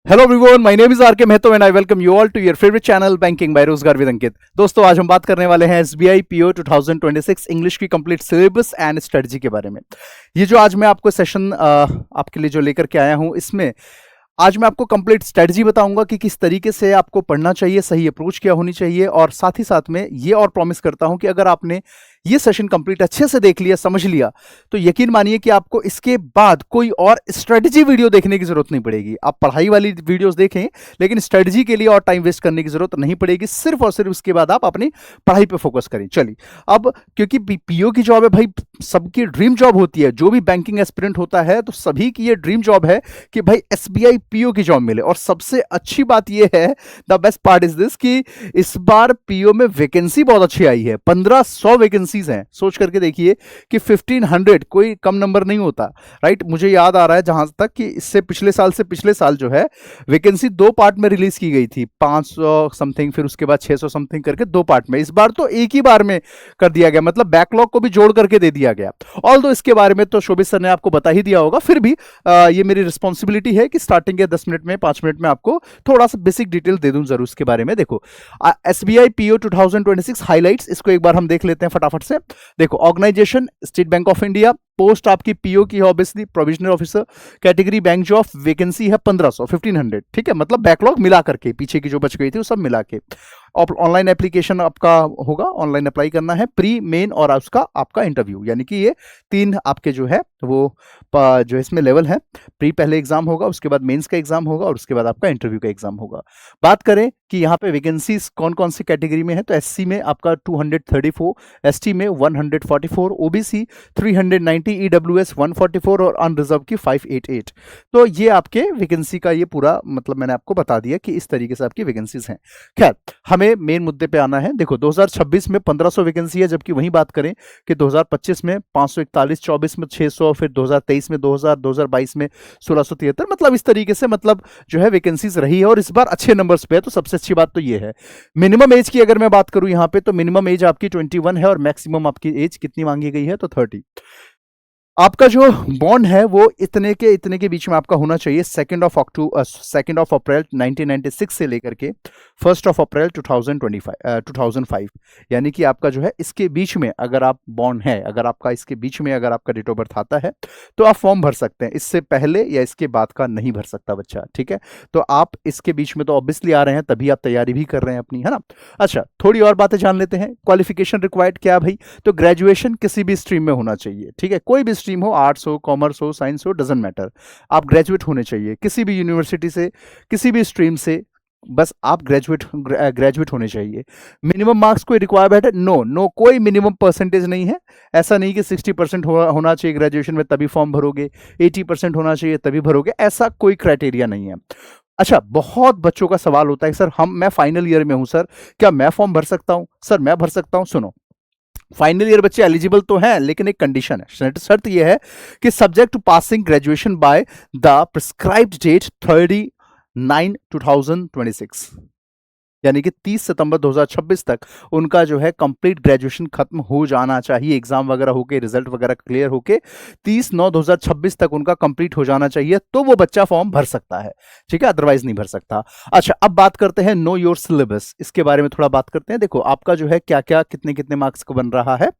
Hello everyone, my name is R K Mahato and I welcome you all to your favourite channel banking by Rojgar with Ankit. दोस्तों, आज हम बात करने वाले हैं एसबीआई पीओ 2026 इंग्लिश की कंप्लीट सिलेबस एंड स्ट्रेटजी के बारे में। ये जो आज मैं आपको सेशन आपके लिए जो लेकर के आया हूं, इसमें आज मैं आपको कंप्लीट स्ट्रेटजी बताऊंगा कि किस तरीके से आपको पढ़ना चाहिए, सही अप्रोच क्या होनी चाहिए, और साथ ही साथ में ये और प्रॉमिस करता हूं कि अगर आपने ये सेशन कंप्लीट अच्छे से देख लिया, समझ लिया, तो यकीन मानिए कि आपको इसके बाद कोई और स्ट्रेटजी वीडियो देखने की जरूरत नहीं पड़ेगी। आप पढ़ाई वाली वीडियोस देखें, लेकिन स्ट्रेटजी के लिए और टाइम वेस्ट करने की जरूरत नहीं पड़ेगी। सिर्फ और सिर्फ उसके बाद आप अपनी पढ़ाई पे फोकस करें। चलिए, अब क्योंकि पीओ की जॉब है भाई, सबकी ड्रीम जॉब होती है। जो भी बैंकिंग एस्पिरेंट होता है तो सभी की ये ड्रीम जॉब है कि भाई एसबीआई पीओ की जॉब मिले। और सबसे अच्छी बात ये है, the best part is this, कि इस बार पीओ में वैकेंसी बहुत अच्छी आई है। 1500 वैकेंसीज हैं। सोच करके देखिए कि 1500 कोई कम नंबर नहीं होता, राइट। मुझे याद आ रहा है जहां तक कि इससे पिछले साल जो है वैकेंसी दो पार्ट में रिलीज की गई थी, 500 समथिंग, फिर उसके बाद 600 समथिंग करके दो पार्ट में। इस बार तो एक ही बार में कर दिया गया, मतलब बैकलॉग को भी जोड़ करके दे दिया गया। ऑल्दो इसके बारे में तो शोभित सर ने आपको बता ही दिया होगा, फिर भी ये मेरी रिस्पॉन्सिबिलिटी है कि स्टार्टिंग के 10 मिनट में 5 मिनट में आपको थोड़ा सा बेसिक डिटेल दे दूं जरूर इसके बारे में। देखो, एसबीआई पीओ 2026 हाइलाइट्स, इसको एक बार हम देख लेते हैं फटाफट से। देखो, organization State Bank of India, post आपकी पीओ की है obviously provisional officer, category bank job, vacancy है 1500, ठीक है, मतलब बैकलॉग मिला करके, पीछे की जो बच गई थी वो सब मिला के। ऑनलाइन एप्लीकेशन आपका होगा, ऑनलाइन अप्लाई करना है, प्री मेन और उसका आपका इंटरव्यू, यानी कि ये तीन आपके जो है वो जो इसमें लेवल है। प्री पहले एग्जाम होगा, उसके बाद मेंस का एग्जाम होगा, और उसके बाद आपका इंटरव्यू का एग्जाम होगा। बात करें कि यहाँ पे वैकेंसीज कौन कौन सी कैटेगरी में है, तो एससी में आपका 234, एसटी में 144, ओबीसी 390, ईडब्ल्यूएस 144 और अनरिजर्व की 588। तो ये आपके वैकेंसी का ये पूरा मतलब मैंने आपको बता दिया कि इस तरीके से आपकी वैकेंसीज हैं। खैर, हमें मेन मुद्दे पे आना है। देखो, 2026 में 1500 वैकेंसी है, जबकि वहीं बात करें कि 2025 में 541, 24 में 600, फिर 2023 में 2000, 2022 में 1673, मतलब इस तरीके से मतलब जो है वैकेंसीज रही है, और इस बार अच्छे नंबर्स पे है। तो सबसे अच्छी बात तो ये है। मिनिमम एज की अगर मैं बात करूं यहाँ पे, तो मिनिमम एज आपकी 21 है, और मैक्सिमम आपकी एज कितनी मांगी गई है, तो 30। आपका जो बॉन्ड है वो इतने के बीच में आपका होना चाहिए। 2 अप्रैल 1996 से लेकर के 1 अप्रैल 2005, यानी कि आपका जो है इसके बीच में अगर आप बॉन्ड है, अगर आपका इसके बीच में अगर आपका डेट ऑफ बर्थ आता है तो आप फॉर्म भर सकते हैं। इससे पहले या इसके बाद का नहीं भर सकता बच्चा, ठीक है। तो आप इसके बीच में तो ऑब्वियसली आ रहे हैं, तभी आप तैयारी भी कर रहे हैं अपनी, है ना। अच्छा, थोड़ी और बातें जान लेते हैं। क्वालिफिकेशन रिक्वायर्ड क्या भाई, तो ग्रेजुएशन किसी भी स्ट्रीम में होना चाहिए, ठीक है। कोई भी स्ट्रीम हो, आर्ट्स हो, कॉमर्स हो, साइंस हो, डजंट मैटर, आप ग्रेजुएट होने चाहिए किसी भी यूनिवर्सिटी से, किसी भी स्ट्रीम से, बस आप ग्रेजुएट होने चाहिए। मिनिमम मार्क्स कोई रिक्वायरमेंट है? नो, कोई मिनिमम परसेंटेज नहीं है। ऐसा नहीं कि 60% होना चाहिए ग्रेजुएशन में तभी फॉर्म भरोगे, 80% होना चाहिए तभी भरोगे, ऐसा कोई क्राइटेरिया नहीं है। अच्छा, बहुत बच्चों का सवाल होता है, सर मैं फाइनल ईयर में हूं सर, क्या मैं फॉर्म भर सकता हूं? सर मैं भर सकता हूं। सुनो, फाइनल ईयर बच्चे एलिजिबल तो हैं, लेकिन एक कंडीशन है, शर्त यह है कि subject to passing graduation by the prescribed date 30/9/2026, यानी कि 30 सितंबर 2026 तक उनका जो है कंप्लीट ग्रेजुएशन खत्म हो जाना चाहिए। एग्जाम वगैरह होके, रिजल्ट वगैरह क्लियर होके 30/9/2026 तक उनका कंप्लीट हो जाना चाहिए, तो वो बच्चा फॉर्म भर सकता है, ठीक है, अदरवाइज नहीं भर सकता। अच्छा, अब बात करते हैं नो योर सिलेबस, इसके बारे में थोड़ा बात करते हैं। देखो, आपका जो है क्या क्या कितने कितने मार्क्स को बन रहा है।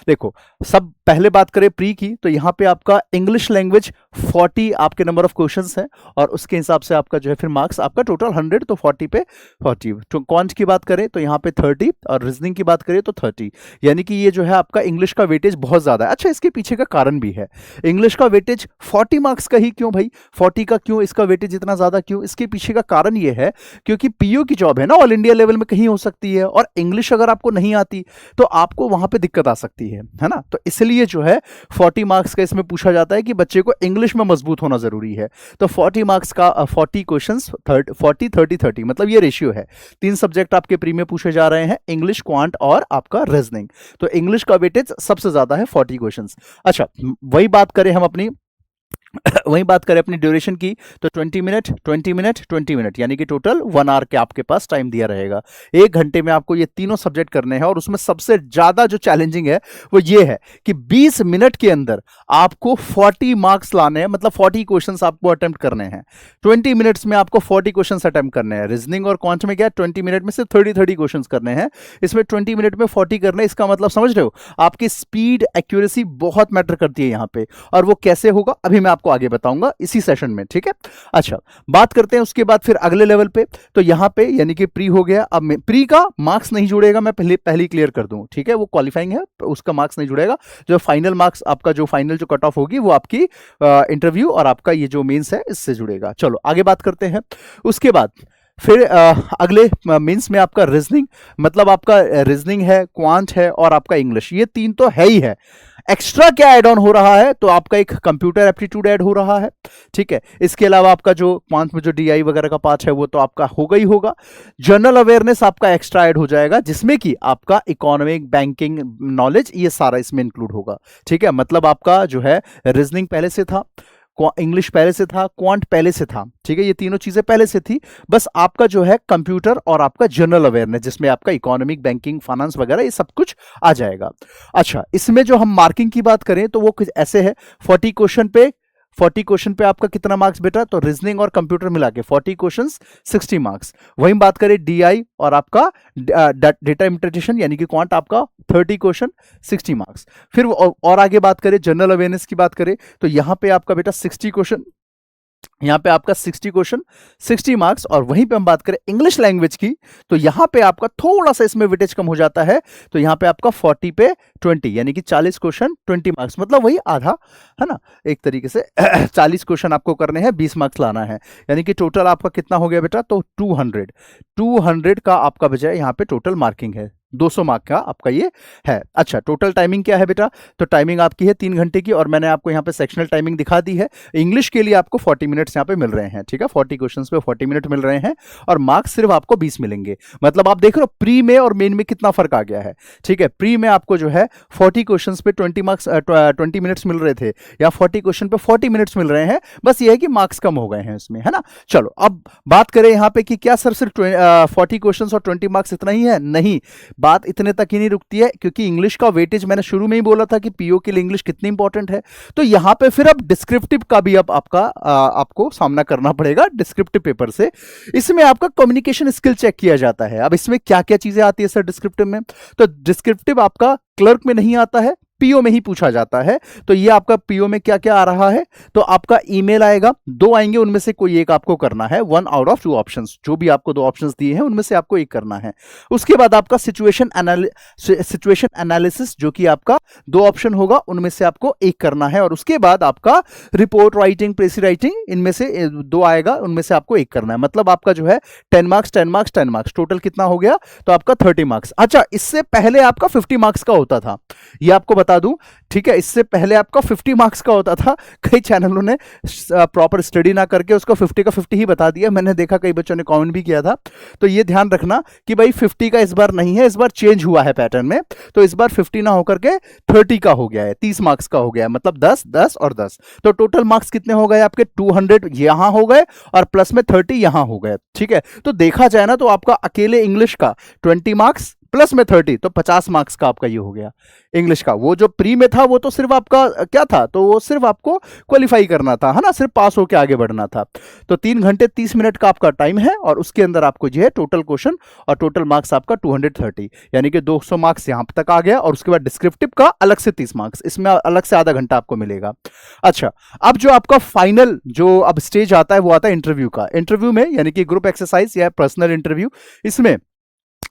देखो, सब पहले बात करें प्री की, तो यहाँ पे आपका इंग्लिश लैंग्वेज 40 आपके नंबर ऑफ क्वेश्चंस है, और उसके हिसाब से आपका जो है फिर मार्क्स आपका टोटल 100, तो 40 पे 40। तो क्वांट की बात करें तो यहाँ पे 30, और रीजनिंग की बात करें तो 30, यानी कि ये जो है आपका इंग्लिश का वेटेज बहुत ज्यादा है। अच्छा, इसके पीछे का कारण भी है। इंग्लिश का वेटेज 40 मार्क्स का ही क्यों भाई, 40 का क्यों, इसका वेटेज इतना ज्यादा क्यों? इसके पीछे का कारण ये है क्योंकि पीओ की जॉब है ना, ऑल इंडिया लेवल में कहीं हो सकती है, और इंग्लिश अगर आपको नहीं आती तो आपको वहां पे दिक्कत आ सकती है ना। तो इसलिए जो है 40 मार्क्स का इसमें पूछा जाता है कि बच्चे को इंग्लिश में मजबूत होना जरूरी है। तो 40 मार्क्स का 40 क्वेश्चन, 40 30 30, मतलब ये रेशियो है। 3 सब्जेक्ट आपके प्री में पूछे जा रहे हैं, इंग्लिश, क्वांट और आपका रीजनिंग। तो इंग्लिश का वेटेज सबसे ज्यादा है, 40 क्वेश्चंस। अच्छा, वही बात करें हम अपनी वहीं बात करें अपनी ड्यूरेशन की तो 20 मिनट 20 मिनट 20 मिनट, यानी कि टोटल 1 आवर के आपके पास टाइम दिया रहेगा। 1 घंटे में आपको ये तीनों सब्जेक्ट करने हैं, और उसमें सबसे ज्यादा जो चैलेंजिंग है वो ये है कि 20 मिनट के अंदर आपको 40 मार्क्स लाने हैं, मतलब 40 क्वेश्चंस आपको अटेम्प्ट करने हैं। 20 मिनट्स में आपको 40 क्वेश्चंस अटेम्प्ट करने हैं। रीजनिंग और क्वांट में क्या 20 मिनट में से 30 क्वेश्चंस करने हैं, इसमें 20 मिनट में 40 करने। इसका मतलब समझ रहे हो, आपकी स्पीड एक्यूरेसी बहुत मैटर करती है यहाँ पे, और वो कैसे होगा अभी मैं आपको आगे बताऊंगा इसी सेशन में, ठीक है। अच्छा, बात करते हैं उसके बाद फिर अगले लेवल पे। तो यहां पे यानी कि प्री हो गया। अब प्री का मार्क्स नहीं जुड़ेगा, मैं पहले क्लियर कर दूं, ठीक है। वो क्वालिफाइंग है, उसका मार्क्स नहीं जुड़ेगा। जो फाइनल मार्क्स आपका, जो फाइनल जो कट ऑफ होगी वो आपकी इंटरव्यू और आपका ये जो मेंस है इससे जुड़ेगा। चलो आगे बात करते हैं। उसके बाद फिर अगले मेंस में आपका रीजनिंग, मतलब आपका रीजनिंग है, क्वांट है और आपका इंग्लिश, ये तीन तो है ही है। एक्स्ट्रा क्या ऐड ऑन हो रहा है, तो आपका एक कंप्यूटर एप्टीट्यूड ऐड हो रहा है, ठीक है। इसके अलावा आपका जो क्वांट में जो डीआई वगैरह का पार्ट है वो तो आपका होगा ही होगा। जनरल अवेयरनेस आपका एक्स्ट्रा ऐड हो जाएगा, जिसमें कि आपका इकोनॉमिक, बैंकिंग नॉलेज, ये सारा इसमें इंक्लूड होगा, ठीक है। मतलब आपका जो है रीजनिंग पहले से था, इंग्लिश पहले से था, क्वांट पहले से था, ठीक है। ये तीनों चीजें पहले से थी। बस आपका जो है कंप्यूटर और आपका जनरल अवेयरनेस, जिसमें आपका इकोनॉमिक, बैंकिंग, फाइनेंस वगैरह ये सब कुछ आ जाएगा। अच्छा, इसमें जो हम मार्किंग की बात करें तो वो कुछ ऐसे है। 40 क्वेश्चन पे आपका कितना मार्क्स बेटा, तो रीजनिंग और कंप्यूटर मिला के 40 क्वेश्चंस 60 मार्क्स। वहीं बात करें डीआई और आपका डेटा इंटरप्रिटेशन यानी कि क्वांट, आपका 30 क्वेश्चन 60 मार्क्स। फिर और आगे बात करें जनरल अवेयरनेस की बात करें तो यहां पे आपका बेटा 60 क्वेश्चन, यहाँ पे आपका 60 क्वेश्चन 60 मार्क्स। और वहीं पे हम बात करें इंग्लिश लैंग्वेज की तो यहाँ पे आपका थोड़ा सा इसमें वेटेज कम हो जाता है, तो यहाँ पे आपका 40 पे 20 यानी कि 40 क्वेश्चन 20 मार्क्स, मतलब वही आधा, है ना, एक तरीके से 40 क्वेश्चन आपको करने हैं, 20 मार्क्स लाना है, यानी कि टोटल आपका कितना हो गया बेटा, तो 200 का आपका बजाय यहाँ पे टोटल मार्किंग है, 200 मार्क का आपका ये है। अच्छा, टोटल टाइमिंग क्या है बेटा, तो टाइमिंग आपकी है 3 घंटे की, और मैंने आपको यहाँ पे सेक्शनल टाइमिंग दिखा दी है। इंग्लिश के लिए आपको 40 मिनट्स यहाँ पे मिल रहे हैं, ठीक है। 40 क्वेश्चंस पे 40 मिनट मिल रहे हैं, और मार्क्स सिर्फ आपको 20 मिलेंगे। मतलब आप देख रहे हो प्री में और मेन में कितना फर्क आ गया है, ठीक है। प्री में आपको जो है 40 क्वेश्चंस पे 20 मिनट्स मिल रहे थे, या 40 क्वेश्चन पे 40 मिनट्स मिल रहे हैं, बस ये है कि मार्क्स कम हो गए हैं इसमें, है ना। चलो अब बात करें यहाँ पे कि क्या सर सिर्फ 40 क्वेश्चन और 20 मार्क्स इतना ही है, नहीं, बात इतने तक ही नहीं रुकती है, क्योंकि इंग्लिश का वेटेज मैंने शुरू में ही बोला था कि पीओ के लिए इंग्लिश कितनी इंपॉर्टेंट है। तो यहां पे फिर अब डिस्क्रिप्टिव का भी अब आपको सामना करना पड़ेगा डिस्क्रिप्टिव पेपर से। इसमें आपका कम्युनिकेशन स्किल चेक किया जाता है। अब इसमें क्या क्या चीजें आती है सर डिस्क्रिप्टिव में, तो डिस्क्रिप्टिव आपका क्लर्क में नहीं आता है, पीओ में ही पूछा जाता है। तो ये आपका पीओ में क्या क्या आ रहा है, तो आपका ईमेल आएगा, 2 आएंगे, उनमें से कोई एक आपको करना है, 1 आउट ऑफ 2 ऑप्शंस, जो भी आपको 2 ऑप्शंस दिए हैं उनमें से आपको एक करना है। उसके बाद आपका सिचुएशन एनालिसिस, जो कि आपका 2 ऑप्शन होगा, उनमें से आपको एक करना है। और उसके बाद आपका रिपोर्ट राइटिंग, प्रेस राइटिंग, इनमें से 2 आएगा, उनमें से आपको एक करना है। मतलब आपका जो है 10 मार्क्स 10 मार्क्स 10 मार्क्स, टोटल कितना हो गया, तो आपका 30 मार्क्स। अच्छा, इससे पहले आपका 50 मार्क्स का होता था, ये आपको बता दूं, ठीक है। इससे पहले आपका 50 मार्क्स का होता था। कई चैनलों ने प्रॉपर स्टडी ना करके उसको 50 का 50 ही बता दिया, मैंने देखा कई बच्चों ने कमेंट भी किया था। तो ये ध्यान रखना कि भाई 50 का इस बार नहीं है, इस बार चेंज हुआ है पैटर्न में। तो इस बार 50 ना होकर के 30 का हो गया है, 30 मार्क्स का हो गया है, मतलब 10 10 और 10। तो टोटल मार्क्स कितने हो गए आपके, 200 यहां हो गए और प्लस में 30 यहां हो गए, ठीक है। तो देखा जाए ना तो आपका अकेले इंग्लिश का 20 मार्क्स प्लस में 30, तो 50 मार्क्स का आपका ये हो गया इंग्लिश का। वो जो प्री में था वो तो सिर्फ आपका क्या था, तो वो सिर्फ आपको क्वालिफाई करना था, है ना, सिर्फ पास होके आगे बढ़ना था। तो 3 घंटे 30 मिनट का आपका टाइम है, और उसके अंदर आपको जो है टोटल क्वेश्चन और टोटल मार्क्स आपका 230, यानी कि 200 मार्क्स यहां तक आ गया। और उसके बाद डिस्क्रिप्टिव का अलग से 30 मार्क्स, इसमें अलग से आधा घंटा आपको मिलेगा। अच्छा, अब जो आपका फाइनल जो अब स्टेज आता है वो आता है इंटरव्यू का। इंटरव्यू में यानी कि ग्रुप एक्सरसाइज या पर्सनल इंटरव्यू, इसमें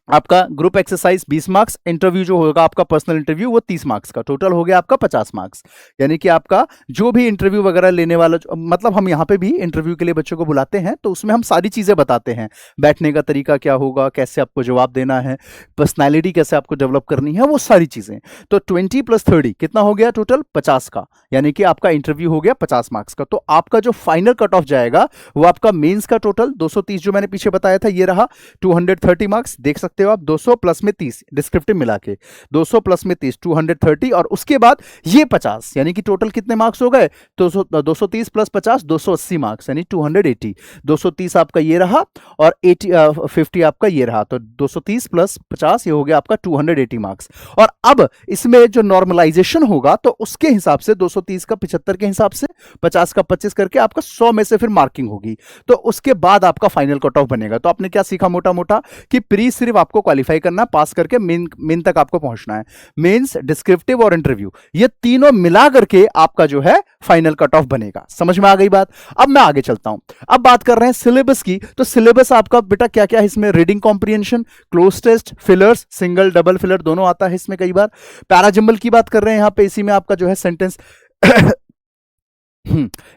आपका ग्रुप एक्सरसाइज 20 मार्क्स, इंटरव्यू जो होगा आपका पर्सनल इंटरव्यू वो 30 मार्क्स का, टोटल हो गया आपका 50 मार्क्स। यानी कि आपका जो भी इंटरव्यू वगैरह लेने वाला, मतलब हम यहाँ पे भी इंटरव्यू के लिए बच्चों को बुलाते हैं तो उसमें हम सारी चीजें बताते हैं, बैठने का तरीका क्या होगा, कैसे आपको जवाब देना है, पर्सनैलिटी कैसे आपको डेवलप करनी है, वो सारी चीजें। तो 20 + 30 कितना हो गया, टोटल 50 का, यानी कि आपका इंटरव्यू हो गया 50 मार्क्स का। तो आपका जो फाइनल कट ऑफ जाएगा वो आपका मेंस का टोटल 230 जो मैंने पीछे बताया था ये रहा, 230 मार्क्स, देख सकते लिखते हो आप 200 प्लस में 30 डिस्क्रिप्टिव मिला के, 200 प्लस में 30 230, और उसके बाद ये 50, यानी कि टोटल कितने मार्क्स हो गए? 230 प्लस 50 280 मार्क्स, यानी 280। 230 आपका ये रहा और 50 आपका ये रहा, तो 230 प्लस 50 ये हो गया आपका 280 मार्क्स। और अब इसमें जो नॉर्मलाइजेशन होगा तो उसके हिसाब से 230 का 75 के हिसाब से 50 का 25 करके आपका 100 में से फिर मार्किंग होगी, तो उसके बाद आपका फाइनल कट ऑफ बनेगा। तो आपने क्या सीखा मोटा मोटा कि प्री सिर्फ आपको क्वालिफाई करना, पास करके मेन तक आपको पहुंचना है। मेंस, डिस्क्रिप्टिव और इंटरव्यू, ये तीनों मिला करके आपका जो है फाइनल कट ऑफ बनेगा। समझ में आ गई बात? अब मैं आगे चलता हूं। अब बात कर रहे हैं सिलेबस की। तो सिलेबस आपका बेटा क्या क्या है इसमें? Reading comprehension, cloze test, fillers, single double filler दोनों आता है इसमें कई बार। पैराजम्बल की बात कर रहे हैं यहां पे, इसी में आपका जो है सेंटेंस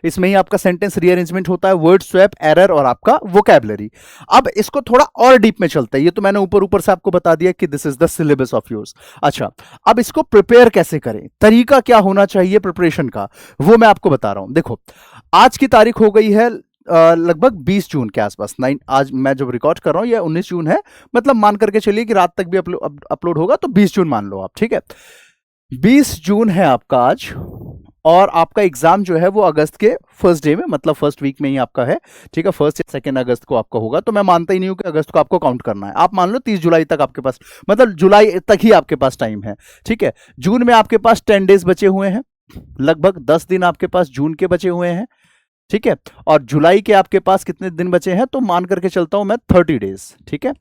इसमें ही आपका सेंटेंस रीअरेंजमेंट होता है, वर्ड स्वैप, एरर और आपका वोकैबुलरी। अब इसको थोड़ा और डीप में चलता है। ये तो मैंने ऊपर ऊपर से आपको बता दिया कि this is the syllabus of yours. अच्छा, अब इसको प्रिपेयर कैसे करें, तरीका क्या होना चाहिए प्रिपरेशन का, वो मैं आपको बता रहा हूं। देखो, आज की तारीख हो गई है लगभग 20 जून के आसपास। आज मैं जब रिकॉर्ड कर रहा हूं ये 19 जून है, मतलब मान करके चलिए कि रात तक भी अपलोड होगा तो 20 जून मान लो आप, ठीक है। 20 जून है आपका आज, और आपका एग्जाम जो है वो अगस्त के फर्स्ट डे में, मतलब फर्स्ट वीक में ही आपका है, ठीक है। 1 या 2 अगस्त को आपका होगा, तो मैं मानता ही नहीं हूं कि अगस्त को आपको काउंट करना है। आप मान लो 30 जुलाई तक आपके पास, मतलब जुलाई तक ही आपके पास टाइम है, ठीक है। जून में आपके पास 10 डेज बचे हुए हैं, लगभग 10 दिन आपके पास जून के बचे हुए हैं, ठीक है। और जुलाई के आपके पास कितने दिन बचे हैं? तो मान करके चलता हूं मैं 30 डेज, ठीक है।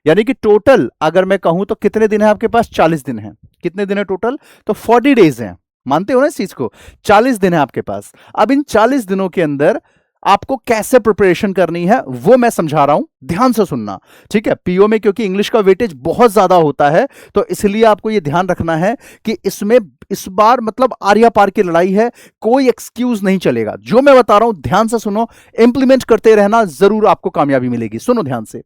यानी कि टोटल अगर मैं कहूं तो कितने दिन है आपके पास? 40 दिन है। कितने दिन है टोटल? तो 40 डेज हैं। मानते हो ना इस चीज को? 40 दिन है आपके पास। अब इन 40 दिनों के अंदर आपको कैसे प्रिपरेशन करनी है वो मैं समझा रहा हूं, ध्यान से सुनना, ठीक है। पीओ में क्योंकि इंग्लिश का वेटेज बहुत ज्यादा होता है, तो इसलिए आपको यह ध्यान रखना है कि इसमें इस बार मतलब आर्या पार की लड़ाई है, कोई एक्सक्यूज नहीं चलेगा। जो मैं बता रहा हूं ध्यान से सुनो, इंप्लीमेंट करते रहना, जरूर आपको कामयाबी मिलेगी। सुनो ध्यान से।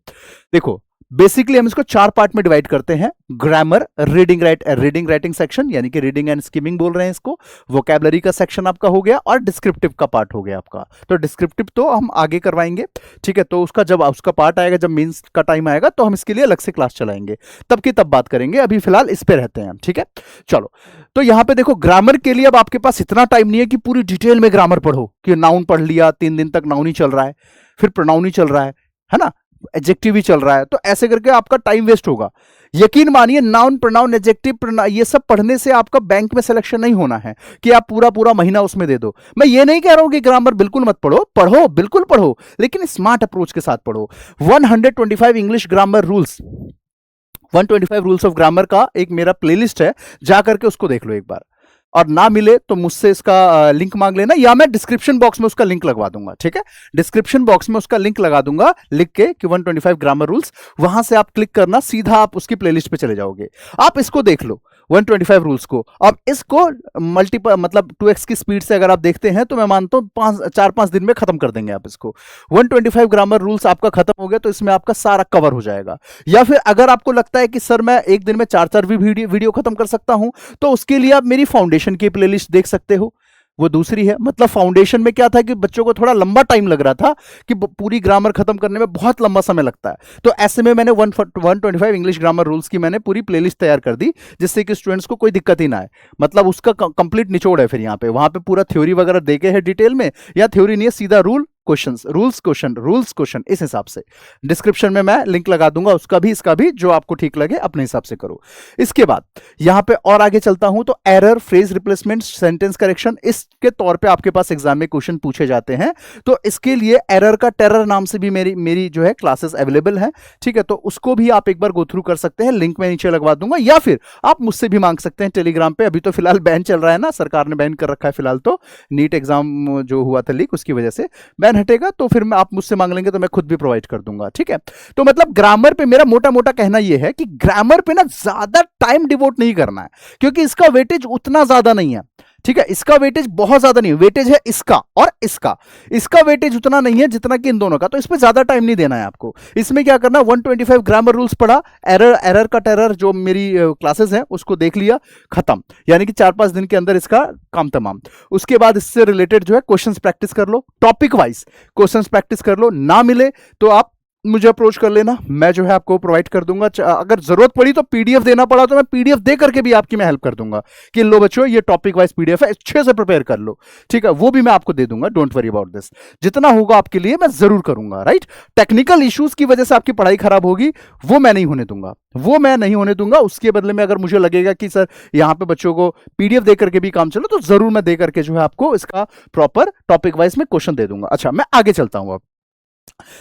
देखो, बेसिकली हम इसको 4 पार्ट में डिवाइड करते हैं। ग्रामर, रीडिंग राइटिंग सेक्शन, यानी कि रीडिंग एंड स्किमिंग बोल रहे हैं इसको, वोकैबुलरी का सेक्शन आपका हो गया, और डिस्क्रिप्टिव का पार्ट हो गया आपका। तो डिस्क्रिप्टिव तो हम आगे करवाएंगे, ठीक है। तो उसका जब उसका पार्ट आएगा, जब मेंस का टाइम आएगा, तो हम इसके लिए अलग से क्लास चलाएंगे, तब की तब बात करेंगे। अभी फिलहाल इस पे रहते हैं हम, ठीक है। चलो, तो यहां पे देखो, ग्रामर के लिए अब आपके पास इतना टाइम नहीं है कि पूरी डिटेल में ग्रामर पढ़ो, कि नाउन पढ़ लिया, 3 दिन तक नाउन ही चल रहा है, फिर प्रोनाउन ही चल रहा है ना, एडजेक्टिव ही चल रहा है, तो ऐसे करके आपका टाइम वेस्ट होगा। यकीन मानिए, नाउन, प्रोनाउन, एडजेक्टिव, ये सब पढ़ने से आपका बैंक में सिलेक्शन नहीं होना है कि आप पूरा पूरा महीना उसमें दे दो। मैं ये नहीं कह रहा हूं कि ग्रामर बिल्कुल मत पढ़ो, पढ़ो, बिल्कुल पढ़ो, लेकिन स्मार्ट अप्रोच के साथ पढ़ो। 125 English grammar rules, 125 rules of grammar का एक मेरा प्लेलिस्ट है, जाकर के उसको देख लो एक बार। और ना मिले तो मुझसे इसका लिंक मांग लेना, या मैं डिस्क्रिप्शन बॉक्स में उसका लिंक लगवा दूंगा, ठीक है। डिस्क्रिप्शन बॉक्स में उसका लिंक लगा दूंगा लिख के कि 125 ग्रामर रूल्स, वहां से आप क्लिक करना, सीधा आप उसकी प्लेलिस्ट पे चले जाओगे। आप इसको देख लो 125 रूल्स को। अब इसको मल्टीपल मतलब 2x की स्पीड से अगर आप देखते हैं तो मैं मानता हूं 4-5 दिन में खत्म कर देंगे आप इसको। 125 ग्रामर रूल्स आपका खत्म हो गया तो इसमें आपका सारा कवर हो जाएगा। या फिर अगर आपको लगता है कि सर मैं एक दिन में 4-4 भी वीडियो खत्म कर सकता हूं, तो उसके लिए आप मेरी फाउंडेशन की प्लेलिस्ट देख सकते हो, वो दूसरी है। मतलब फाउंडेशन में क्या था कि बच्चों को थोड़ा लंबा टाइम लग रहा था कि पूरी ग्रामर खत्म करने में बहुत लंबा समय लगता है, तो ऐसे में मैंने 125 इंग्लिश ग्रामर रूल्स की मैंने पूरी प्लेलिस्ट तैयार कर दी, जिससे कि स्टूडेंट्स को कोई दिक्कत ही ना आए। मतलब उसका कंप्लीट निचोड़ है फिर यहाँ पे, वहां पे पूरा थ्योरी वगैरह देके है डिटेल में, या थ्योरी नहीं है, सीधा रूल क्वेश्चंस, रूल्स क्वेश्चन, इस हिसाब से। डिस्क्रिप्शन में मैं लिंक लगा दूंगा, उसका भी इसका भी, जो आपको ठीक लगे अपने हिसाब से करो। इसके बाद यहां पे और आगे चलता हूं तो error, phrase replacement, sentence correction, इसके तौर पे आपके पास एग्जाम में क्वेश्चन पूछे जाते हैं, तो इसके लिए एरर का टेरर नाम से भी मेरी जो है क्लासेस अवेलेबल है, ठीक है। तो उसको भी आप एक बार गो थ्रू कर सकते हैं, लिंक में नीचे लगवा दूंगा, या फिर आप मुझसे भी मांग सकते हैं टेलीग्राम पे। अभी तो फिलहाल बैन चल रहा है ना, सरकार ने बैन कर रखा है फिलहाल, तो नीट एग्जाम जो हुआ था लीक, उसकी वजह से बैन हटेगा, तो फिर मैं आप मुझसे मांग लेंगे तो मैं खुद भी प्रोवाइड कर दूंगा, ठीक है। तो मतलब ग्रामर पे मेरा मोटा मोटा कहना यह है कि ग्रामर पे ना ज्यादा टाइम डिवोट नहीं करना है, क्योंकि इसका वेटेज उतना ज्यादा नहीं है, ठीक है। इसका वेटेज बहुत ज्यादा नहीं है, वेटेज है इसका और इसका वेटेज उतना नहीं है जितना कि इन दोनों का, तो इस पे ज्यादा टाइम नहीं देना है आपको। इसमें क्या करना, 125 ग्रामर रूल्स पढ़ा, एरर का टेरर जो मेरी क्लासेस है उसको देख लिया, खत्म। यानी कि 4-5 दिन के अंदर इसका काम तमाम। उसके बाद इससे रिलेटेड जो है क्वेश्चंस प्रैक्टिस कर लो, टॉपिक वाइज क्वेश्चंस प्रैक्टिस कर लो, ना मिले तो आप मुझे अप्रोच कर लेना, मैं जो है आपको प्रोवाइड कर दूंगा। अगर जरूरत पड़ी तो पीडीएफ देना पड़ा तो मैं पीडीएफ दे करके भी आपकी मैं हेल्प कर दूंगा कि लो बच्चों ये टॉपिक वाइज पीडीएफ है, अच्छे से प्रिपेयर कर लो, ठीक है, वो भी मैं आपको दे दूंगा। डोंट वरी अबाउट दिस, जितना होगा आपके लिए मैं जरूर करूंगा, राइट। टेक्निकल इश्यूज की वजह से आपकी पढ़ाई खराब होगी वो मैं नहीं होने दूंगा, वो मैं नहीं होने दूंगा। उसके बदले में अगर मुझे लगेगा कि सर यहाँ पे बच्चों को पीडीएफ दे करके भी काम चलो, तो जरूर मैं दे करके जो है आपको इसका प्रॉपर टॉपिक वाइज में क्वेश्चन दे दूंगा। अच्छा, मैं आगे चलता हूं अब।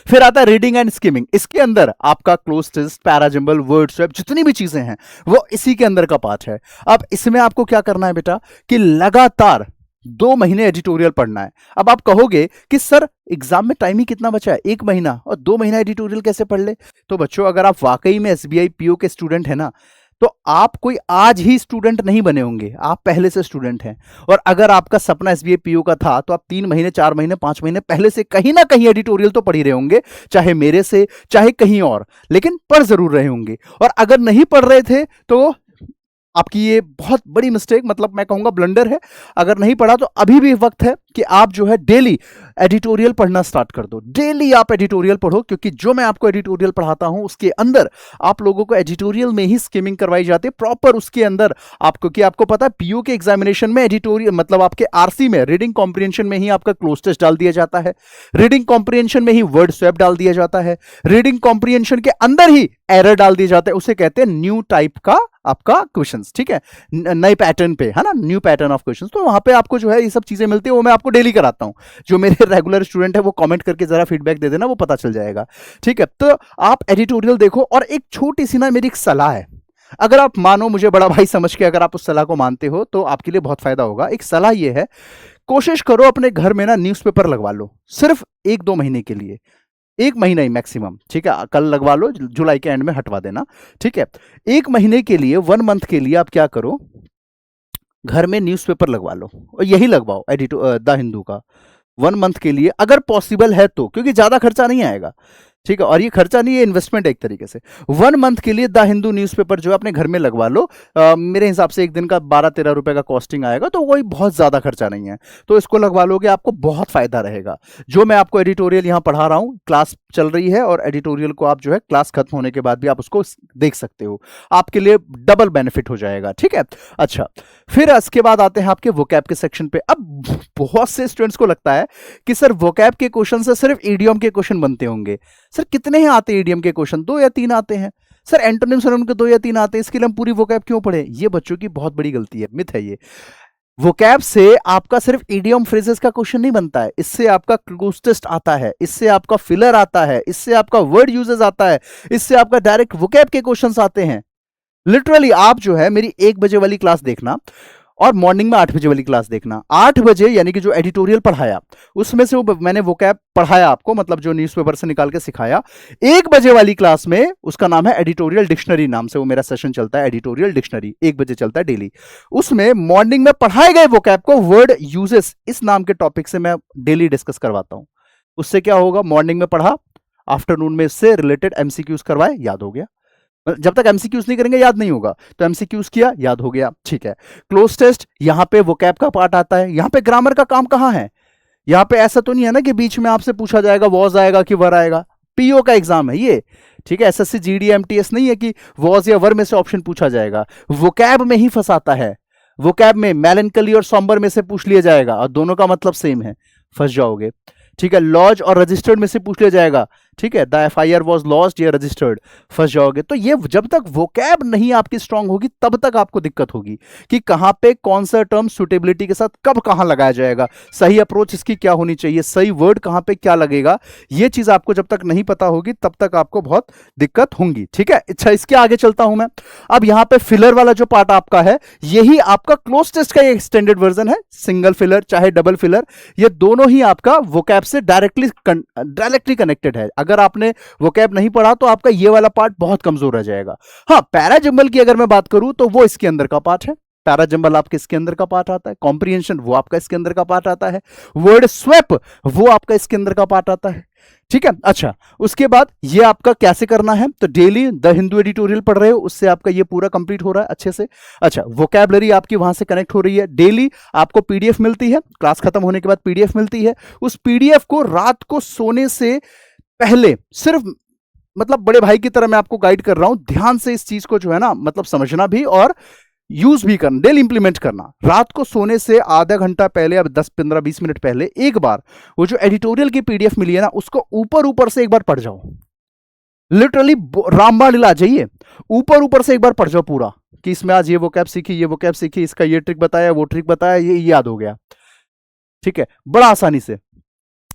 फिर आता है रीडिंग एंड स्किमिंग। इसके अंदर आपका क्लोज टेस्ट, पैराजिम्बल, वर्ड स्वैप, जितनी भी चीजें हैं वो इसी के अंदर का पार्ट है। अब इसमें आपको क्या करना है बेटा कि लगातार 2 महीने एडिटोरियल पढ़ना है। अब आप कहोगे कि सर एग्जाम में टाइम ही कितना बचा है, 1 महीना, और 2 महीना एडिटोरियल कैसे पढ़ ले? तो बच्चों अगर आप वाकई में एसबीआई पीओ के स्टूडेंट है ना, तो आप कोई आज ही स्टूडेंट नहीं बने होंगे, आप पहले से स्टूडेंट हैं। और अगर आपका सपना एसबीआई पीओ का था तो आप 3 महीने, 4 महीने, 5 महीने पहले से कहीं ना कहीं एडिटोरियल तो पढ़ ही रहे होंगे, चाहे मेरे से चाहे कहीं और, लेकिन पढ़ जरूर रहे होंगे। और अगर नहीं पढ़ रहे थे तो आपकी ये बहुत बड़ी मिस्टेक, मतलब मैं कहूंगा ब्लंडर है। अगर नहीं पढ़ा तो अभी भी वक्त है कि आप जो है डेली एडिटोरियल पढ़ना स्टार्ट कर दो। डेली आप एडिटोरियल पढ़ो, क्योंकि जो मैं आपको एडिटोरियल पढ़ाता हूं उसके अंदर आप लोगों को एडिटोरियल में ही स्किमिंग करवाई जाती है प्रॉपर। उसके अंदर आपको, कि आपको पता है पीयू के एग्जामिनेशन में एडिटोरियल मतलब आपके आरसी में रीडिंग कॉम्प्रिहेंशन में ही आपका क्लोज टेस्ट डाल दिया जाता है, रीडिंग कॉम्प्रिहेंशन में ही वर्ड स्वैप डाल दिया जाता है, रीडिंग कॉम्प्रिहेंशन के अंदर ही एरर डाल दिए जाते हैं। उसे कहते हैं न्यू टाइप का आपका क्वेश्चंस, ठीक है, नए पैटर्न पे, है ना, न्यू पैटर्न ऑफ क्वेश्चंस। तो वहां पे आपको जो है ये सब चीजें मिलती है, वो मैं आपको डेली कराता हूं। जो मेरे रेगुलर स्टूडेंट है वो कमेंट करके जरा फीडबैक दे देना, वो पता चल जाएगा, ठीक है। तो आप एडिटोरियल देखो। और एक छोटी सी ना मेरी एक सलाह है, अगर आप मानो, मुझे बड़ा भाई समझ के अगर आप उस सलाह को मानते हो तो आपके लिए बहुत फायदा होगा। एक सलाह ये है, कोशिश करो अपने घर में ना न्यूज़पेपर लगवा लो, सिर्फ 1-2 महीने के लिए, 1 महीना ही मैक्सिमम, ठीक है। कल लगवा लो, जुलाई के एंड में हटवा देना, ठीक है। 1 महीने के लिए, 1 मंथ के लिए आप क्या करो, घर में न्यूज़पेपर लगवा लो, और यही लगवाओ द हिंदू का 1 मंथ के लिए, अगर पॉसिबल है तो, क्योंकि ज्यादा खर्चा नहीं आएगा, ठीक है। और ये खर्चा नहीं है, इन्वेस्टमेंट है एक तरीके से। 1 मंथ के लिए द हिंदू न्यूज़पेपर जो है अपने घर में लगवा लो। मेरे हिसाब से एक दिन का 12-13 रुपए का कॉस्टिंग आएगा, तो कोई बहुत ज्यादा खर्चा नहीं है। तो इसको लगवा लोगे, आपको बहुत फायदा रहेगा। जो मैं आपको एडिटोरियल यहाँ पढ़ा रहा हूँ, क्लास चल रही है, और एडिटोरियल को आप जो है क्लास खत्म होने के बाद भी आप उसको देख सकते हो, आपके लिए डबल बेनिफिट हो जाएगा, ठीक है। अच्छा, फिर इसके बाद आते हैं आपके वोकैब के सेक्शन पे। अब बहुत से स्टूडेंट्स को लगता है कि सर वोकैब के क्वेश्चन से सिर्फ ईडियम के क्वेश्चन बनते होंगे। सर कितने ही आते हैं ईडियम के क्वेश्चन? 2 या 3 आते हैं। सर एंटोनिम सिनोनिम के 2 या 3 आते हैं, इसके लिए हम पूरी वोकैब क्यों पढ़े? ये बच्चों की बहुत बड़ी गलती है, मिथ है ये। वोकैब से आपका सिर्फ इडियम फ्रेजेस का क्वेश्चन नहीं बनता है, इससे आपका क्लोज टेस्ट आता है, इससे आपका फिलर आता है, इससे आपका वर्ड यूजेस आता है, इससे आपका डायरेक्ट वोकैब के क्वेश्चंस आते हैं। लिटरली आप जो है मेरी 1 बजे वाली क्लास देखना, और मॉर्निंग में 8 बजे वाली क्लास देखना। 8 बजे यानी कि जो एडिटोरियल पढ़ाया उसमें से वो मैंने वोकैब पढ़ाया आपको, मतलब जो न्यूज़पेपर से निकाल के सिखाया। 1 बजे वाली क्लास में, उसका नाम है एडिटोरियल डिक्शनरी, नाम से वो मेरा सेशन चलता है, एडिटोरियल डिक्शनरी, 1 बजे चलता है डेली। उसमें मॉर्निंग में पढ़ाए गए वोकैब को वर्ड यूजेस इस नाम के टॉपिक से मैं डेली डिस्कस करवाता हूं। उससे क्या होगा, मॉर्निंग में पढ़ा, आफ्टरनून में इससे रिलेटेड एमसीक्यूज करवाए, याद हो गया। जब तक एमसीक्यूज नहीं करेंगे याद नहीं होगा, तो एमसीक्यूज किया, याद हो गया, ठीक है। क्लोज टेस्ट, यहां पे वोकैब का पार्ट आता है। यहां पे ग्रामर का काम कहां है? यहां पे ऐसा तो नहीं है ना कि बीच में आपसे पूछा जाएगा वॉज आएगा कि वर आएगा। पीओ का एग्जाम है ये, ठीक है। एसएससी जीडी एमटीएस नहीं है कि वॉज या वर में से ऑप्शन पूछा जाएगा। वोकैब में ही फंसाता है। वोकैब में मेलनकली और सॉम्बर में से पूछ लिया जाएगा, और दोनों का मतलब सेम है, फंस जाओगे, ठीक है। लॉज और रजिस्टर्ड में से पूछ लिया जाएगा, ठीक है, द एफआईआर वाज लॉस्ट या रजिस्टर्ड, फंस जाओगे। तो ये जब तक वोकैब नहीं आपकी स्ट्रांग होगी तब तक आपको दिक्कत होगी कि कहां पे कौन सा टर्म सुटेबिलिटी के साथ कब कहां लगाया जाएगा, सही अप्रोच इसकी क्या होनी चाहिए, सही वर्ड कहां पे क्या लगेगा। ये चीज आपको जब तक नहीं पता होगी तब तक आपको बहुत दिक्कत होंगी, ठीक है। अच्छा, इसके आगे चलता हूं मैं। अब यहां पे फिलर वाला जो पार्ट आपका है, यही आपका क्लोज टेस्ट का एक्सटेंडेड वर्जन है। सिंगल फिलर चाहे डबल फिलर, ये दोनों ही आपका वोकैब से डायरेक्टली कनेक्टेड है। अगर आपने वोकैब नहीं पढ़ा तो आपका ये वाला पार्ट बहुत कमजोर रह जाएगा। हाँ, पैराजंबल की अगर मैं बात करूं तो वो इसके अंदर का पार्ट है। पैराजंबल आपके इसके अंदर का पार्ट आता है। कॉम्प्रिहेंशन वो आपका इसके अंदर का पार्ट आता है। वर्ड स्वैप वो आपका इसके अंदर का पार्ट आता है, ठीक है। अच्छा, उसके बाद ये आपका कैसे करना है, तो डेली द हिंदू एडिटोरियल पढ़ रहे हो, उससे आपका ये पूरा कंप्लीट हो रहा है अच्छे से। अच्छा, वोकैबलरी आपकी वहां से कनेक्ट हो रही है। डेली आपको पीडीएफ मिलती है, क्लास खत्म होने के बाद पीडीएफ मिलती है। उस पीडीएफ को रात को सोने से पहले सिर्फ मतलब बड़े भाई की तरह मैं आपको गाइड कर रहा हूं, ध्यान से इस चीज को जो है ना मतलब समझना भी और यूज भी करना, डेली इंप्लीमेंट करना। रात को सोने से आधा घंटा पहले, अब 10 15 20 मिनट पहले एक बार वो जो एडिटोरियल की पीडीएफ मिली है ना, उसको ऊपर ऊपर से एक बार पढ़ जाओ। लिटरली रामबाण लीला आ जाइए, ऊपर ऊपर से एक बार पढ़ जाओ पूरा, कि इसमें आज ये वोकैब सीखी, ये वोकैब सीखी, इसका ये ट्रिक बताया, वो ट्रिक बताया, ये याद हो गया। ठीक है, बड़ा आसानी से।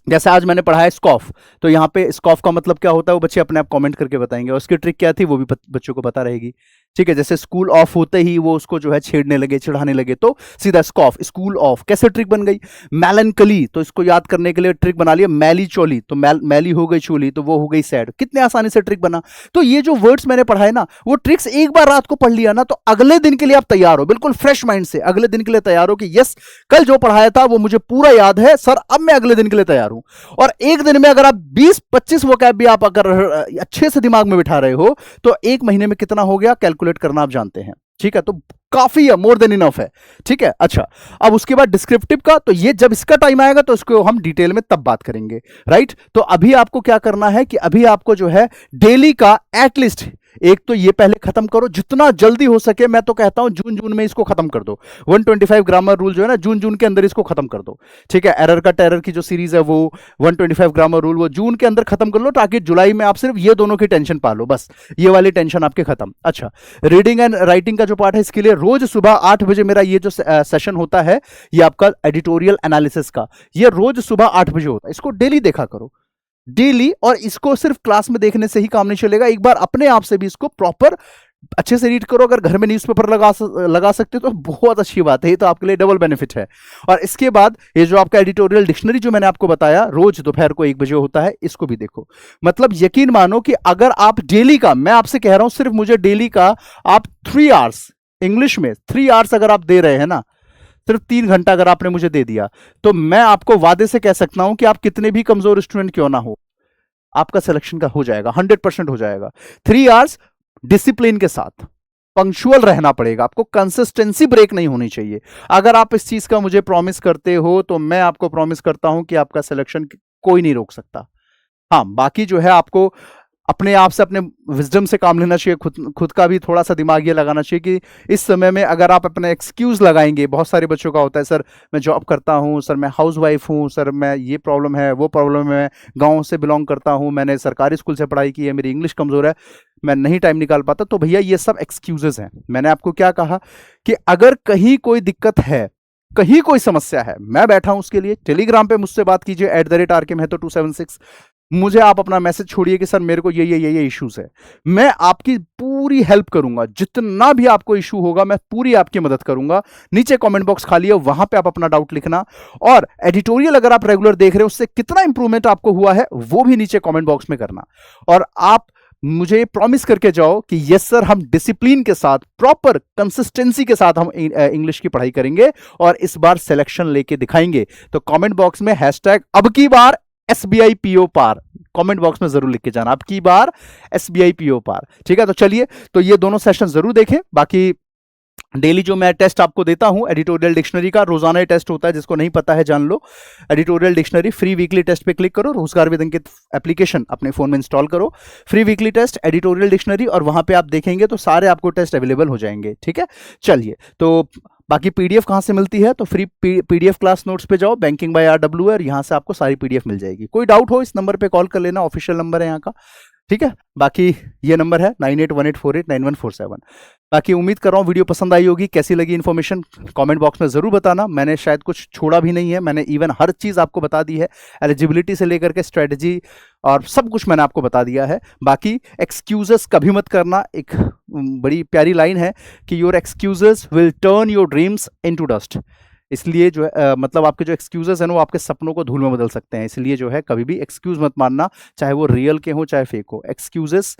जैसे आज मैंने पढ़ा है स्कॉफ, तो यहाँ पे स्कॉफ का मतलब क्या होता है वो बच्चे अपने आप कमेंट करके बताएंगे, और उसकी ट्रिक क्या थी वो भी बच्चों को पता रहेगी। ठीक है, जैसे स्कूल ऑफ होते ही वो उसको जो है छेड़ने लगे, चिढ़ाने लगे, तो सीधा स्कॉफ, स्कूल ऑफ, कैसे ट्रिक बन गई। मैलनकली, तो इसको याद करने के लिए ट्रिक बना लिया, मैली चोली, तो मैली हो गई चोली, तो वो हो गई सैड। कितने आसानी से ट्रिक बना। तो ये जो वर्ड्स मैंने पढ़ाए ना, वो ट्रिक्स एक बार रात को पढ़ लिया ना, तो अगले दिन के लिए आप तैयार हो, बिल्कुल फ्रेश माइंड से अगले दिन के लिए तैयार हो कि यस, कल जो पढ़ाया था वो मुझे पूरा याद है सर, अब मैं अगले दिन के लिए तैयार हूं। और एक दिन में अगर आप 20 25 वोकैब भी आप अगर अच्छे से दिमाग में बिठा रहे हो, तो एक महीने में कितना हो गया कैलकुलेट करना आप जानते हैं। ठीक है, तो काफी है, मोर देन इनफ है। ठीक है, अच्छा, अब उसके बाद डिस्क्रिप्टिव का, तो ये जब इसका टाइम आएगा तो इसको हम डिटेल में तब बात करेंगे। राइट, तो अभी आपको क्या करना है कि अभी आपको जो है डेली का एटलीस्ट एक तो ये पहले खत्म करो, जितना जल्दी हो सके। मैं तो कहता हूं जून में इसको खत्म कर दो। 125 ग्रामर रूल जो है ना, जून के अंदर इसको खत्म कर दो। ठीक है, एरर का टेरर की जो सीरीज है वो 125 ग्रामर रूल वो जून के अंदर खत्म कर लो, ताकि जुलाई में आप सिर्फ ये दोनों की टेंशन पालो, बस ये वाली टेंशन आपके खत्म। अच्छा, रीडिंग एंड राइटिंग का जो पार्ट है, इसके लिए रोज सुबह 8 बजे मेरा ये जो सेशन होता है, ये आपका एडिटोरियल एनालिसिस का, ये रोज सुबह 8 बजे होता है। इसको डेली देखा करो, डेली। और इसको सिर्फ क्लास में देखने से ही काम नहीं चलेगा, एक बार अपने आप से भी इसको प्रॉपर अच्छे से रीड करो। अगर घर में न्यूज़पेपर लगा सकते हो तो बहुत अच्छी बात है, ये तो आपके लिए डबल बेनिफिट है। और इसके बाद ये जो आपका एडिटोरियल डिक्शनरी जो मैंने आपको बताया, रोज दोपहर को 1 बजे होता है, इसको भी देखो। मतलब यकीन मानो कि अगर आप डेली का, मैं आपसे कह रहा हूं सिर्फ मुझे डेली का आप 3 आवर्स इंग्लिश में 3 आवर्स अगर आप दे रहे हैं ना, सिर्फ 3 घंटा अगर आपने मुझे दे दिया, तो मैं आपको वादे से कह सकता हूं कि आप कितने भी कमजोर स्टूडेंट क्यों ना हो, आपका सिलेक्शन का हो जाएगा, 100% हो जाएगा। 3 आवर्स डिसिप्लिन के साथ, पंक्चुअल रहना पड़ेगा आपको, कंसिस्टेंसी ब्रेक नहीं होनी चाहिए। अगर आप इस चीज का मुझे प्रॉमिस करते हो, तो मैं आपको प्रॉमिस करता हूं कि आपका सिलेक्शन कोई नहीं रोक सकता। हाँ, बाकी जो है आपको अपने आप से, अपने विजडम से काम लेना चाहिए, खुद का भी थोड़ा सा दिमाग ये लगाना चाहिए कि इस समय में अगर आप अपना एक्सक्यूज लगाएंगे, बहुत सारे बच्चों का होता है, सर मैं जॉब करता हूँ, सर मैं हाउस वाइफ हूँ, सर मैं ये प्रॉब्लम है, वो प्रॉब्लम है, गांव से बिलोंग करता हूँ, मैंने सरकारी स्कूल से पढ़ाई की है, मेरी इंग्लिश कमज़ोर है, मैं नहीं टाइम निकाल पाता। तो भैया ये सब एक्सक्यूजेज हैं। मैंने आपको क्या कहा कि अगर कहीं कोई दिक्कत है, कहीं कोई समस्या है, मैं बैठा हूं उसके लिए। टेलीग्राम पे मुझसे बात कीजिए @RK Mehto276, मुझे आप अपना मैसेज छोड़िए कि सर मेरे को ये इश्यूज है, मैं आपकी पूरी हेल्प करूंगा। जितना भी आपको इशू होगा मैं पूरी आपकी मदद करूंगा। नीचे कमेंट बॉक्स खाली है, वहां पे आप अपना डाउट लिखना, और एडिटोरियल अगर आप रेगुलर देख रहे हो उससे कितना इंप्रूवमेंट आपको हुआ है वो भी नीचे कमेंट बॉक्स में करना। और आप मुझे प्रॉमिस करके जाओ कि यस सर, हम डिसिप्लिन के साथ, प्रॉपर कंसिस्टेंसी के साथ हम इंग्लिश की पढ़ाई करेंगे और इस बार सिलेक्शन लेके दिखाएंगे। तो कमेंट बॉक्स में #अब की बार SBI PO पार कमेंट बॉक्स में जरूर लिख के जाना, अब की बार SBI PO पार। ठीक है, तो चलिए, तो ये दोनों सेशन जरूर देखें। बाकी डेली जो मैं टेस्ट आपको देता हूं एडिटोरियल डिक्शनरी का, रोजाना ही टेस्ट होता है, जिसको नहीं पता है जान लो। Editorial dictionary free weekly test पे क्लिक करो, रोजगार विद अंकित एप्लीकेशन अपने फोन में इंस्टॉल करो, free weekly test editorial dictionary, और वहां पे आप देखेंगे तो सारे आपको टेस्ट अवेलेबल हो जाएंगे। ठीक है, चलिए, तो बाकी पीडीएफ कहां से मिलती है, तो फ्री पीडीएफ क्लास नोट्स पे जाओ, बैंकिंग बाय RW, और यहां से आपको सारी पीडीएफ मिल जाएगी। कोई डाउट हो इस नंबर पे कॉल कर लेना, ऑफिशियल नंबर है यहाँ का। ठीक है, बाकी ये नंबर है 9818489147। बाकी उम्मीद कर रहा हूँ वीडियो पसंद आई होगी। कैसी लगी इन्फॉर्मेशन कमेंट बॉक्स में जरूर बताना। मैंने शायद कुछ छोड़ा भी नहीं है, मैंने इवन हर चीज़ आपको बता दी है, एलिजिबिलिटी से लेकर के स्ट्रेटजी और सब कुछ मैंने आपको बता दिया है। बाकी एक्सक्यूजेस कभी मत करना। एक बड़ी प्यारी लाइन है कि your excuses will turn your dreams into dust. इसलिए जो है मतलब आपके जो एक्सक्यूजेस हैं वो आपके सपनों को धूल में बदल सकते हैं। इसलिए जो है कभी भी एक्सक्यूज मत मानना, चाहे वो रियल के हो चाहे फेक हो। एक्सक्यूजेस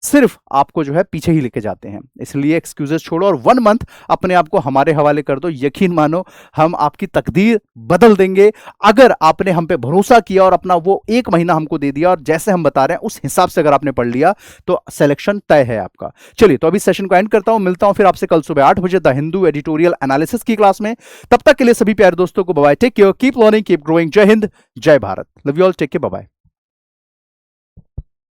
सिर्फ आपको जो है पीछे ही लेके जाते हैं, इसलिए एक्सक्यूजेस छोड़ो और 1 मंथ अपने आप को हमारे हवाले कर दो। यकीन मानो हम आपकी तकदीर बदल देंगे। अगर आपने हम पे भरोसा किया और अपना वो 1 महीना हमको दे दिया और जैसे हम बता रहे हैं उस हिसाब से अगर आपने पढ़ लिया तो सिलेक्शन तय है आपका। चलिए, तो अभी सेशन को एंड करता हूं, मिलता हूं फिर आपसे कल सुबह 8 बजे द हिंदू एडिटोरियल एनालिसिस की क्लास में। तब तक के लिए सभी प्यारे दोस्तों को bye bye, take care, keep learning, keep growing. जय हिंद, जय Bharat, love you all, take care, bye bye.